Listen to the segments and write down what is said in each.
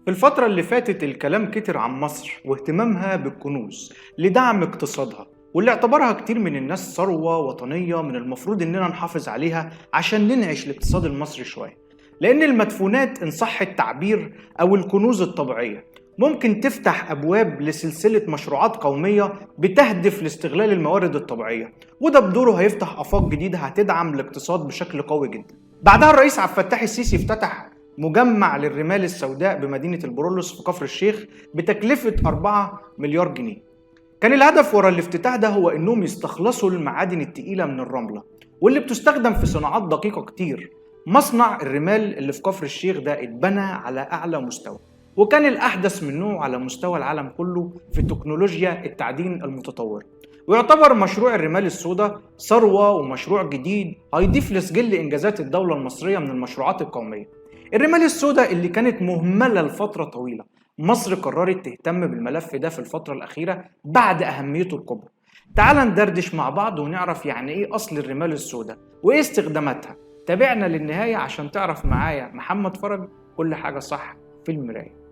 في الفترة اللي فاتت الكلام كتر عن مصر واهتمامها بالكنوز لدعم اقتصادها، واللي اعتبرها كتير من الناس ثروة وطنية من المفروض إننا نحافظ عليها عشان ننعش الاقتصاد المصري شوية. لأن المدفونات إن صح التعبير أو الكنوز الطبيعية ممكن تفتح أبواب لسلسلة مشروعات قومية بتهدف لاستغلال الموارد الطبيعية، وده بدوره هيفتح آفاق جديدة هتدعم الاقتصاد بشكل قوي جدا. بعدها الرئيس عبد الفتاح السيسي افتتح مجمع للرمال السوداء بمدينة البرولوس في كفر الشيخ بتكلفة 4 مليار جنيه. كان الهدف ورا الافتتاح ده هو انهم يستخلصوا المعادن التقيلة من الرملة واللي بتستخدم في صناعات دقيقة كتير. مصنع الرمال اللي في كفر الشيخ ده اتبنى على أعلى مستوى، وكان الأحدث من نوعه على مستوى العالم كله في تكنولوجيا التعدين المتطورة، ويعتبر مشروع الرمال السوداء ثروة ومشروع جديد هيضيف لسجل إنجازات الدولة المصرية من المشروعات القومية. الرمال السوداء اللي كانت مهملة لفترة طويلة، مصر قررت تهتم بالملف ده في الفترة الأخيرة بعد أهميته الكبرى. تعال ندردش مع بعض ونعرف يعني إيه أصل الرمال السوداء وإيه استخداماتها. تابعنا للنهاية عشان تعرف معايا محمد فرج كل حاجة صح في المراية.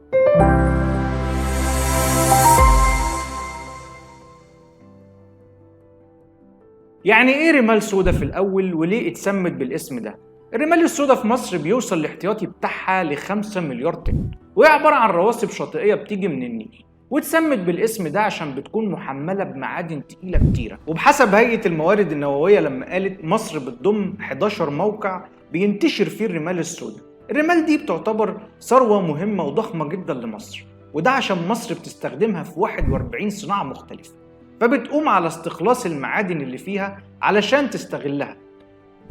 يعني ايه رمال سودا في الاول وليه اتسمت بالاسم ده؟ الرمال السودا في مصر بيوصل الاحتياطي بتاعها ل5 مليار طن، وهي عبارة عن رواسب شاطئية بتيجي من النيل، واتسمت بالاسم ده عشان بتكون محملة بمعادن تقيلة كتيرة. وبحسب هيئة الموارد النووية لما قالت مصر بتضم 11 موقع بينتشر فيه الرمال السودا. الرمال دي بتعتبر ثروة مهمة وضخمة جدا لمصر، وده عشان مصر بتستخدمها في 41 صناعة مختلفة، فبتقوم على استخلاص المعادن اللي فيها علشان تستغلها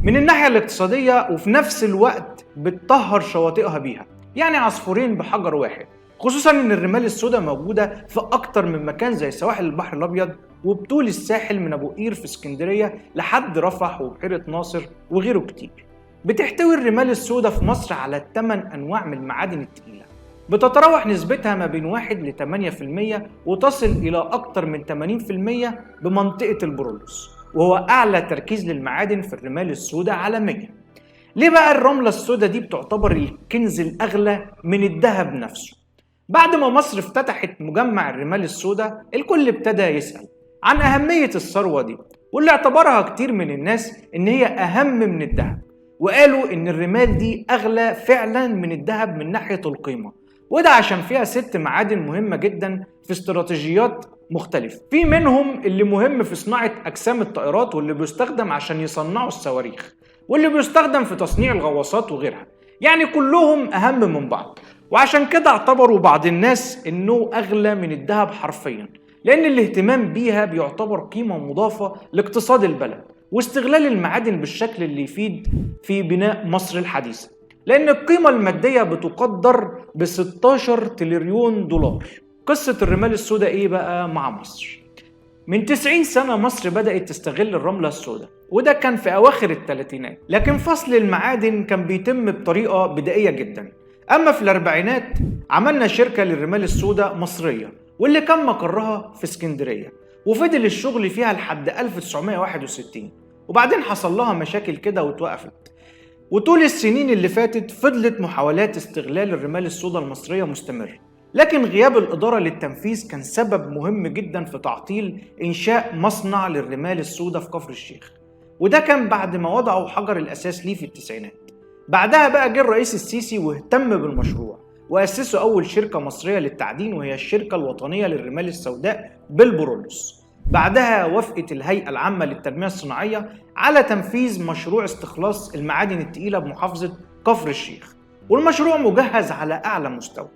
من الناحية الاقتصادية، وفي نفس الوقت بتطهر شواطئها بيها. يعني عصفورين بحجر واحد، خصوصا ان الرمال السوداء موجودة في اكتر من مكان زي سواحل البحر الابيض وبطول الساحل من ابو قير في اسكندرية لحد رفح وبحيرة ناصر وغيره كتير. بتحتوي الرمال السوداء في مصر على 8 انواع من المعادن التقيلة، بتتراوح نسبتها ما بين 1 ل 8% وتصل إلى أكثر من 80% بمنطقة البرولوس، وهو أعلى تركيز للمعادن في الرمال السوداء عالميا. ليه بقى الرملة السوداء دي بتعتبر الكنز الأغلى من الذهب نفسه؟ بعد ما مصر افتتحت مجمع الرمال السوداء الكل ابتدى يسأل عن أهمية الثروة دي، واللي اعتبرها كتير من الناس إن هي أهم من الذهب، وقالوا إن الرمال دي أغلى فعلا من الذهب من ناحية القيمة، وده عشان فيها 6 معادن مهمة جدا في استراتيجيات مختلفة. في منهم اللي مهم في صناعة أجسام الطائرات واللي بيستخدم عشان يصنعوا الصواريخ، واللي بيستخدم في تصنيع الغواصات وغيرها. يعني كلهم أهم من بعض، وعشان كده اعتبروا بعض الناس إنه أغلى من الذهب حرفيا، لأن الاهتمام بيها بيعتبر قيمة مضافة لاقتصاد البلد واستغلال المعادن بالشكل اللي يفيد في بناء مصر الحديثة. لأن القيمة المادية بتقدر ب 16 تريليون دولار. قصة الرمال السوداء إيه بقى مع مصر؟ من 90 سنة مصر بدأت تستغل الرملة السوداء، وده كان في أواخر الثلاثينات، لكن فصل المعادن كان بيتم بطريقة بدائية جدا. أما في الأربعينات عملنا شركة للرمال السوداء مصرية، واللي كان مقرها في اسكندرية، وفضل الشغل فيها لحد 1961، وبعدين حصل لها مشاكل كده واتوقفت. وطول السنين اللي فاتت فضلت محاولات استغلال الرمال السوداء المصرية مستمرة، لكن غياب الإدارة للتنفيذ كان سبب مهم جدا في تعطيل إنشاء مصنع للرمال السوداء في كفر الشيخ، وده كان بعد ما وضعوا حجر الأساس ليه في التسعينات. بعدها بقى جه الرئيس السيسي واهتم بالمشروع وأسسوا أول شركة مصرية للتعدين، وهي الشركة الوطنية للرمال السوداء بالبرولوس. بعدها وافقت الهيئة العامة للتنمية الصناعية على تنفيذ مشروع استخلاص المعادن التقيلة بمحافظة كفر الشيخ، والمشروع مجهز على أعلى مستوى.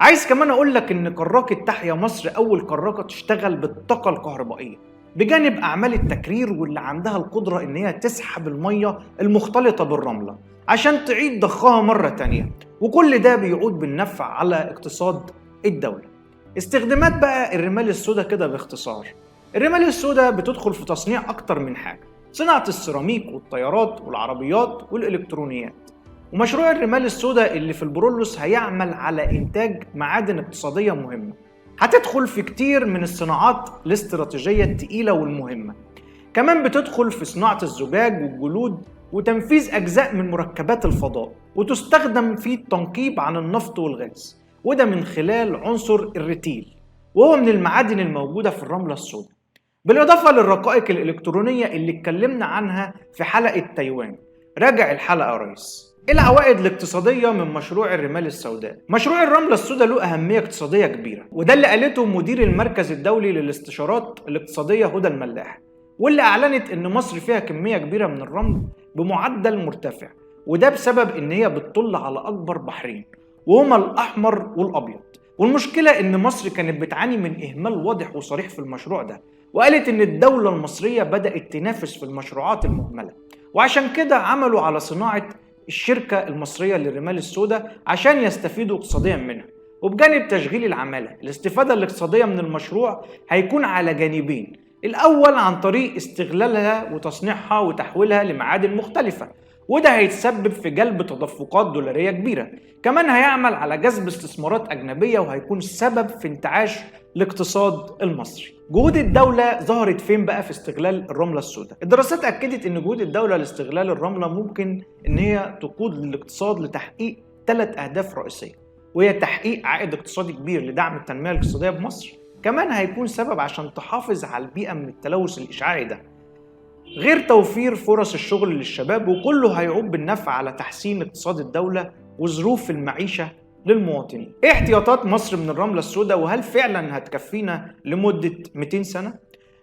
عايز كمان أقول لك إن كراكة تحيا مصر أول كراكة تشتغل بالطاقة الكهربائية بجانب أعمال التكرير، واللي عندها القدرة إن هي تسحب المية المختلطة بالرملة عشان تعيد ضخها مرة تانية، وكل ده بيعود بالنفع على اقتصاد الدولة. استخدامات بقى الرمال السوداء كده باختصار: الرمال السوداء بتدخل في تصنيع أكتر من حاجة، صناعة السيراميك والطيارات والعربيات والإلكترونيات. ومشروع الرمال السوداء اللي في البرولوس هيعمل على إنتاج معادن اقتصادية مهمة هتدخل في كتير من الصناعات الاستراتيجية التقيلة والمهمة. كمان بتدخل في صناعة الزجاج والجلود وتنفيذ أجزاء من مركبات الفضاء، وتستخدم في التنقيب عن النفط والغاز. وده من خلال عنصر الرتيل، وهو من المعادن الموجودة في الرملة السوداء، بالإضافة للرقائق الإلكترونية اللي اتكلمنا عنها في حلقة تايوان. راجع الحلقة يا ريس. العوائد الاقتصادية من مشروع الرمال السوداء. مشروع الرملة السوداء له أهمية اقتصادية كبيرة، وده اللي قالته مدير المركز الدولي للاستشارات الاقتصادية هدى الملاح، واللي أعلنت إن مصر فيها كمية كبيرة من الرمل بمعدل مرتفع، وده بسبب إن هي بتطل على أكبر بحرين وهما الأحمر والأبيض. والمشكلة إن مصر كانت بتعاني من إهمال واضح وصريح في المشروع ده، وقالت إن الدولة المصرية بدأت تنافس في المشروعات المهملة، وعشان كده عملوا على صناعة الشركة المصرية للرمال السوداء عشان يستفيدوا اقتصاديا منها. وبجانب تشغيل العمالة، الاستفادة الاقتصادية من المشروع هيكون على جانبين: الأول عن طريق استغلالها وتصنيعها وتحويلها لمعادن مختلفة، وده هيتسبب في جلب تدفقات دولارية كبيرة. كمان هيعمل على جذب استثمارات أجنبية، وهيكون سبب في انتعاش الاقتصاد المصري. جهود الدولة ظهرت فين بقى في استغلال الرملة السوداء؟ الدراسات أكدت إن جهود الدولة لاستغلال الرملة ممكن إن هي تقود الاقتصاد لتحقيق 3 أهداف رئيسية، وهي تحقيق عائد اقتصادي كبير لدعم التنمية الاقتصادية بمصر. كمان هيكون سبب عشان تحافظ على البيئة من التلوث الإشعاعي ده، غير توفير فرص الشغل للشباب، وكله هيعود بالنفع على تحسين اقتصاد الدولة وظروف المعيشة للمواطنين. ايه احتياطات مصر من الرملة السوداء، وهل فعلا هتكفينا لمدة 200 سنة؟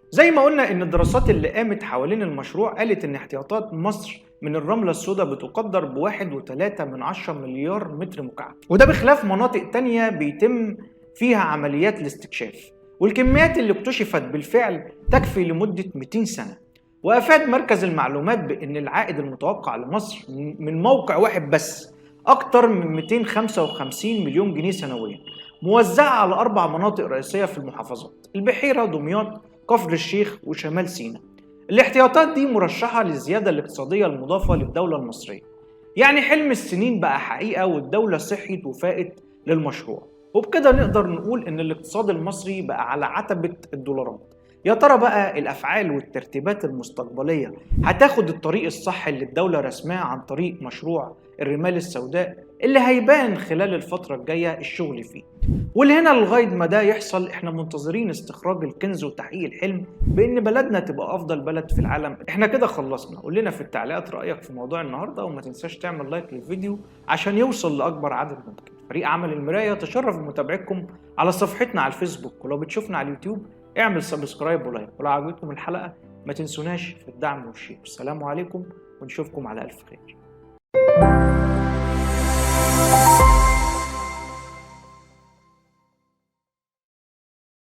زي ما قلنا ان الدراسات اللي قامت حوالين المشروع قالت ان احتياطات مصر من الرملة السوداء بتقدر ب1.3 مليار متر مكعب، وده بخلاف مناطق تانية بيتم فيها عمليات الاستكشاف. والكميات اللي اكتشفت بالفعل تكفي لمدة 200 سنة. وأفاد مركز المعلومات بأن العائد المتوقع لمصر من موقع واحد بس أكتر من 255 مليون جنيه سنويا، موزعة على 4 مناطق رئيسية في المحافظات: البحيرة، دمياط، كفر الشيخ، وشمال سيناء. الاحتياطات دي مرشحة للزيادة الاقتصادية المضافة للدولة المصرية، يعني حلم السنين بقى حقيقة، والدولة صحيت وفاقت للمشروع. وبكده نقدر نقول إن الاقتصاد المصري بقى على عتبة الدولارات. يا ترى بقى الأفعال والترتيبات المستقبلية هتاخد الطريق الصح اللي الدولة رسماه عن طريق مشروع الرمال السوداء، اللي هيبان خلال الفترة الجاية الشغل فيه. ولهنا لغاية ما ده يحصل احنا منتظرين استخراج الكنز وتحقيق الحلم بأن بلدنا تبقى أفضل بلد في العالم. احنا كده خلصنا. قول لنا في التعليقات رأيك في موضوع النهاردة، وما تنساش تعمل لايك للفيديو عشان يوصل لأكبر عدد ممكن. فريق عمل المراية تشرف بمتابعتكم على صفحتنا على الفيسبوك، ولو بتشوفنا على اليوتيوب اعمل سبسكرايب ولايك، ولو عجبتكم الحلقة ما تنسوناش في الدعم والشير. السلام عليكم ونشوفكم على ألف خير.